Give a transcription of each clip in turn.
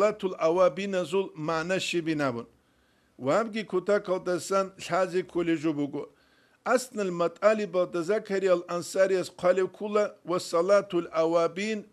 صلاة الأوابين زول معنى الشبنابون وابجي كتا كودسان الحازي كل جبوغو أصل المطالب تذكري الأنصاري قالوا كلا والصلاة الأوابين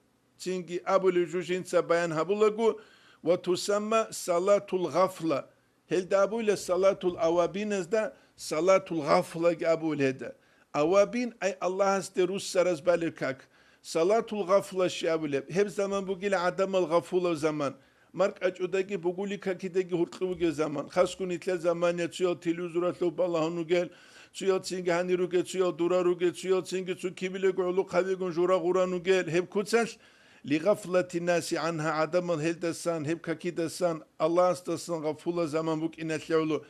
تنجي أبو الجوجين سبيان هبولغو وتسمى صلاة الغفلة هل دابو لصلاة الأوابين ازدا صلاة الغفلة أبو الهدا أوابين أي الله استروس سرز بالكاك صلاة الغفلة شابولة هب زمان بقول عدم الغفلة زمان مرك أجوداكي بقولي كاكيداكي هرقوجي زمان خاص كوني تلا زمان يتسيو تلوزورات لو بالله نوجل تسيو تسينغ هاني روجي تسيو دورا روجي تسيو تسينغ تسو كيبيلك علو قابيقون جورا غورا نوجل هب كوتساش لغفلة الناس عنها عدم الهلدسان هب كاكيدسان الله استسان غفلة زمان بوك إن تلعلو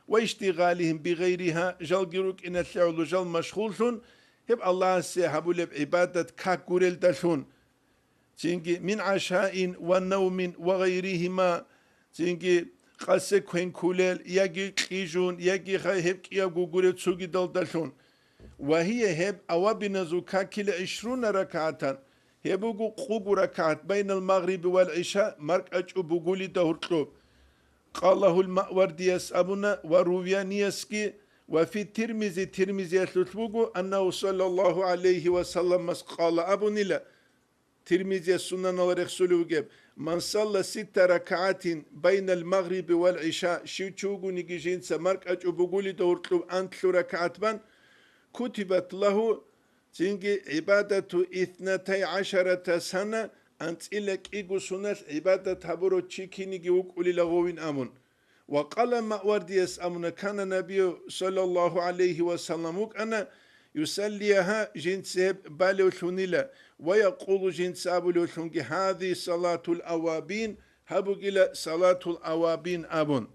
واشتغالهم بغيرها جل جروك إن تلعلو جل مشغولون هب الله سيحبو لب عبادة كاكوريل دلون تنجي من عشاء ونوم وغيرهما تنجي قاسك كوين كوليل يجي قيجون يجي خيهب كيا غوغوري تسوغي دلون وهي هب أوابنا زوكا كل 20 ركعة هبوغو قوغو ركعت بين المغرب والعشاء مرك أجو بوغولي دهورتلوب قاله المأوردي يسأبنا وروياني يسكي وفي ترمزي يسلتبوغو أنه صلى الله عليه وسلم قال أبو نلا ترمزي السنن ورخصلو جب من صلى 6 ركعات بين المغرب والعشاء شيوتشوغو نيجيجين سمرك أجو بوغولي دهورتلوب أنتلو ركعت بان كتبت له تنجي عبادة 12 سنة أنت إلك إيجو سنة عبادة هبرو تشيكيني جيوك أولي لغوين أمون وقال ما ورديس أمون كان النبي صلى الله عليه وسلم أنا يسليها جنسيب بالوثونيلا ويقول جنساب الوثونجي هذه صلاة الأوابين هبو إلى صلاة الأوابين أبون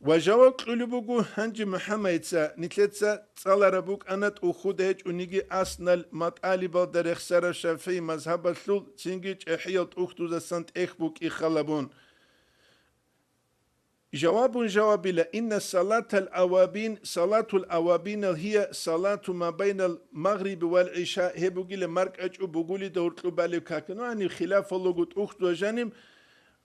وجواب قلبوغو هنجي محمد سا نتلتسا صلى ربوك أنت أخودهج ونيجي أصنال مطالب در اخسار شافي مذهب الثل تنجيج احيط أختو سنت اخبوك إخلبون جواب إن صلاة الأوابين هي صلاة ما بين المغرب والعشاء هبوغي لمارك أجو بوغولي دورتلو بالي كاكنو يعني خلاف اللغة أختو جانب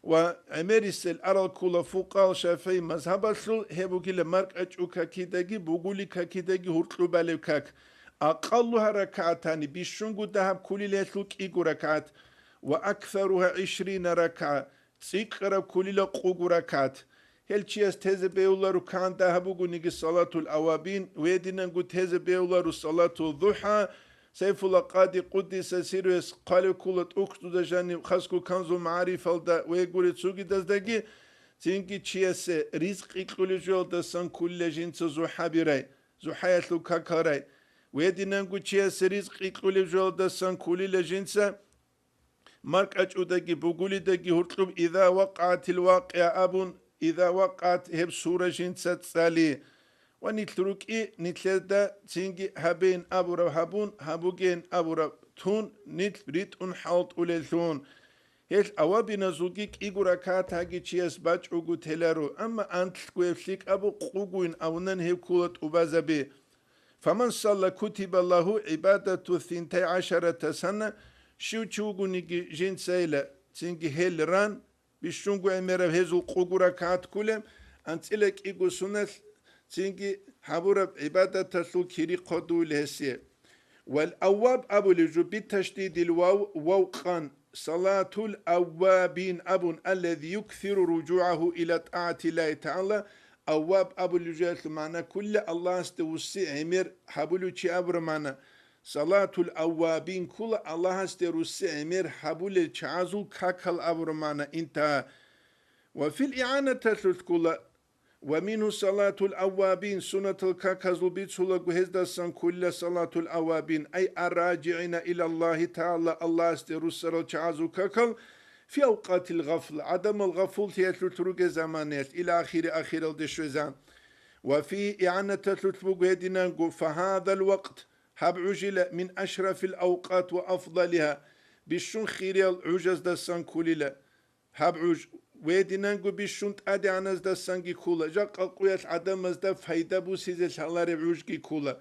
وعميرس الأرل كولا فوقال شافي مذهب الثل هبوغي لمارك أجو كاكيداجي بوغولي كاكيداجي هورتلو بالي كاك أقلها ركعتان بيشنغو دهب كولي ليتلوك إيغو ركعت وأكثرها 20 ركعة تسيقرب كولي لقوغو ركعت هل چیز تهز بیولارو کان دهبوگو نگی صلاة الأوابين ويديننگو تهز بیولارو صلاة الضحى سيف الله قادي قدس سيروس قالوا كولت أختو دا جاني خاسكو كانزو معارف دا ويقولي تسوغي دازدگي تنگي چيز رزق اقلولي جول دا سان كل جنس زوحا براي زوحايتلو كاكاراي ويديننگو چيز رزق اقلولي جول دا سان كل جنس مارك أجو داگي بوغولي داگي هرطلوب إذا وقعت الواقع أبون إذا وقعت هب سورة جنسة سالي ونتلوك نتلدا تنجي هبين أبورا هبون هبوجين أبورا تون نتبريت حوط أوليلثون هل أوابنا زوجيك إيغورا كات هاجي تشيس باج أوغو تلارو أما أنت كويفليك أبو قوغوين أونن هب كولت أبازبي فمن صلى كتب الله عبادة 12 سنة شو تشوغو نيجي جنسيلا تنجي هل ران بيشونغو اميرا هزو قوغورا كات كولم انت إلك إيغو سنة تنجي حبورا عبادة تسلو كيري قدو لهسيه والأواب أبو لجو بالتشديد الواو ووقان صلاة الأوابين أبو الذي يكثر رجوعه إلى طاعة الله تعالى أواب أبو لجو معنى كل الله استوسي عمير حبولو چي أبر معنى صلاة الأوابين كل الله استروسي عمير حبول چعزو كاكل أبر معنى انتهى وفي الإعانة تثلث كل ومنه صلاة الأوابين سنة الكاكزو بيتسولا قهزدسان كل صلاة الأوابين أي الراجعين إلى الله تعالى الله استروسي چعزو كاكل في أوقات الغفل عدم الغفل تثلث رجع زمانات إلى آخر الدشوزان وفي إعانة تثلث بقهدنا فهذا الوقت هب عجل من أشرف الأوقات وأفضلها بشون خير العجز دسان كوليلا هب عج ويدينانگو بشون تأدي عنز دسان كولا جاق القوية عدم ازدا فايدة بو سيزة شالار عجكي كولا